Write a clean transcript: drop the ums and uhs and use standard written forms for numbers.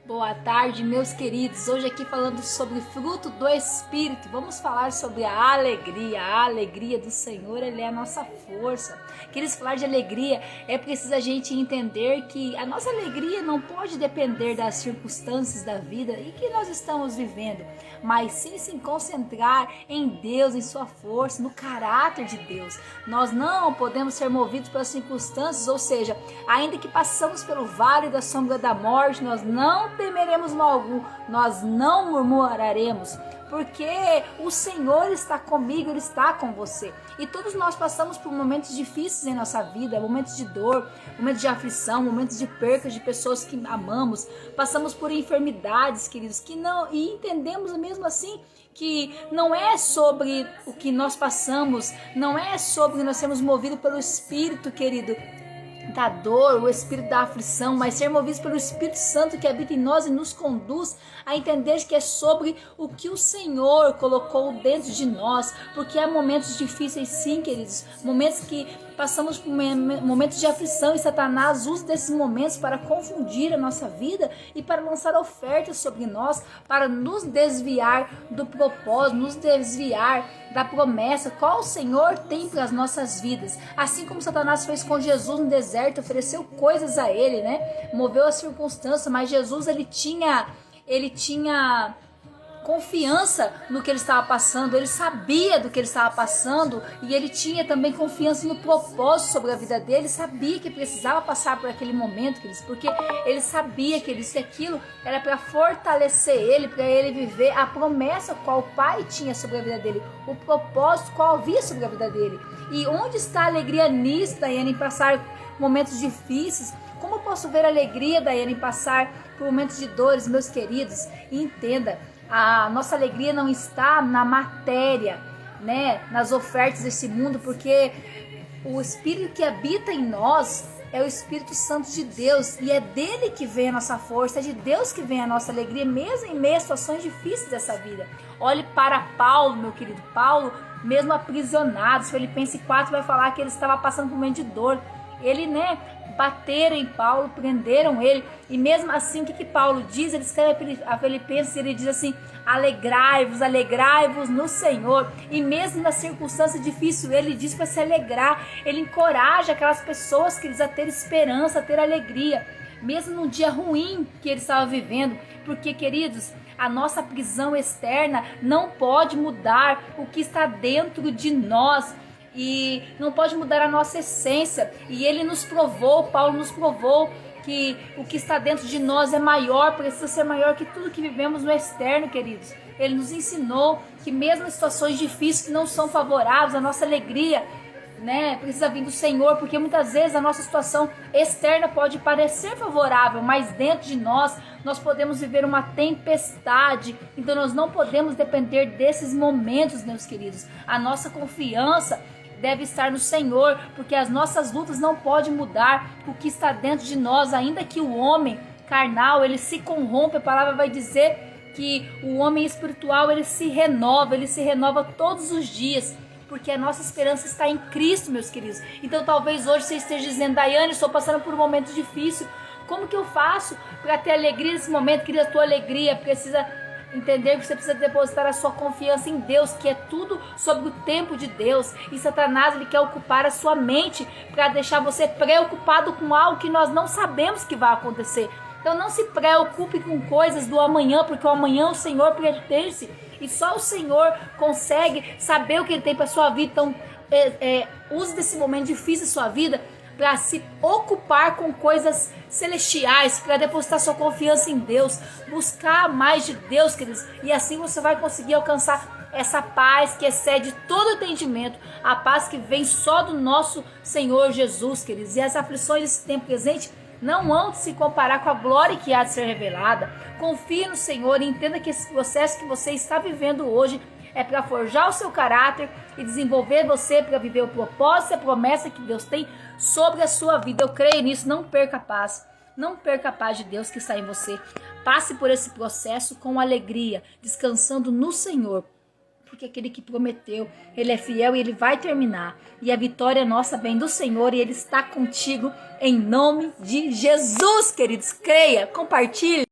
Boa tarde, meus queridos. Hoje aqui falando sobre fruto do Espírito. Vamos falar sobre a alegria. A alegria do Senhor, Ele é a nossa força. Queridos, falar de alegria é preciso a gente entender que a nossa alegria não pode depender das circunstâncias da vida e que nós estamos vivendo, mas sim se concentrar em Deus, em sua força, no caráter de Deus. Nós não podemos ser movidos pelas circunstâncias, ou seja, ainda que passamos pelo vale da sombra da morte, nós não temeremos mal algum, nós não murmuraremos, porque o Senhor está comigo, Ele está com você. E todos nós passamos por momentos difíceis em nossa vida, momentos de dor, momentos de aflição, momentos de perca de pessoas que amamos, passamos por enfermidades, queridos, que não, e entendemos mesmo assim que não é sobre o que nós passamos, não é sobre nós sermos movidos pelo Espírito, querido, da dor, o espírito da aflição, mas ser movidos pelo Espírito Santo que habita em nós e nos conduz a entender que é sobre o que o Senhor colocou dentro de nós, porque há momentos difíceis sim, queridos, momentos que passamos por momentos de aflição e Satanás usa desses momentos para confundir a nossa vida e para lançar ofertas sobre nós, para nos desviar do propósito, nos desviar da promessa, qual o Senhor tem para as nossas vidas. Assim como Satanás fez com Jesus no deserto, ofereceu coisas a ele, né? Moveu a circunstância, mas Jesus ele tinha confiança no que ele estava passando, ele sabia do que ele estava passando e ele tinha também confiança no propósito sobre a vida dele, sabia que precisava passar por aquele momento, porque ele sabia que aquilo era para fortalecer ele, para ele viver a promessa qual o Pai tinha sobre a vida dele, o propósito qual havia sobre a vida dele. E onde está a alegria nisso, Daiane, em passar momentos difíceis? Como eu posso ver a alegria, Daiane, em passar por momentos de dores, meus queridos? E entenda, a nossa alegria não está na matéria, né, nas ofertas desse mundo, porque o Espírito que habita em nós é o Espírito Santo de Deus e é dele que vem a nossa força, é de Deus que vem a nossa alegria, mesmo em meio a situações difíceis dessa vida. Olhe para Paulo, meu querido. Paulo, mesmo aprisionado, Filipenses 4 vai falar que ele estava passando por um momento de dor. Ele, bateram em Paulo, prenderam ele, e mesmo assim, o que Paulo diz? Ele escreve a Filipenses, ele diz assim: alegrai-vos, alegrai-vos no Senhor. E mesmo na circunstância difícil, ele diz para se alegrar, ele encoraja aquelas pessoas, queridos, a ter esperança, a ter alegria, mesmo num dia ruim que ele estava vivendo, porque, queridos, a nossa prisão externa não pode mudar o que está dentro de nós, e não pode mudar a nossa essência. E ele nos provou, Paulo nos provou que o que está dentro de nós é maior, precisa ser maior que tudo que vivemos no externo, queridos. Ele nos ensinou que mesmo em situações difíceis que não são favoráveis, a nossa alegria, precisa vir do Senhor, porque muitas vezes a nossa situação externa pode parecer favorável, mas dentro de nós podemos viver uma tempestade. Então nós não podemos depender desses momentos, meus queridos. A nossa confiança deve estar no Senhor, porque as nossas lutas não podem mudar o que está dentro de nós, ainda que o homem carnal, ele se corrompe. A palavra vai dizer que o homem espiritual, ele se renova todos os dias, porque a nossa esperança está em Cristo, meus queridos. Então talvez hoje você esteja dizendo: Daiane, estou passando por um momento difícil, como que eu faço para ter alegria nesse momento? Querida, a tua alegria precisa entender que você precisa depositar a sua confiança em Deus, que é tudo sobre o tempo de Deus. E Satanás, ele quer ocupar a sua mente para deixar você preocupado com algo que nós não sabemos que vai acontecer. Então não se preocupe com coisas do amanhã, porque o amanhã o Senhor pertence e só o Senhor consegue saber o que Ele tem para a sua vida. Então use desse momento difícil da sua vida para se ocupar com coisas celestiais, para depositar sua confiança em Deus, buscar mais de Deus, queridos, e assim você vai conseguir alcançar essa paz que excede todo entendimento, a paz que vem só do nosso Senhor Jesus, queridos. E as aflições desse tempo presente não hão de se comparar com a glória que há de ser revelada. Confie no Senhor e entenda que esse processo que você está vivendo hoje é para forjar o seu caráter e desenvolver você para viver o propósito e a promessa que Deus tem sobre a sua vida. Eu creio nisso. Não perca a paz. Não perca a paz de Deus que está em você. Passe por esse processo com alegria, descansando no Senhor, porque aquele que prometeu, Ele é fiel e Ele vai terminar. E a vitória nossa vem do Senhor e Ele está contigo em nome de Jesus, queridos. Creia, compartilhe.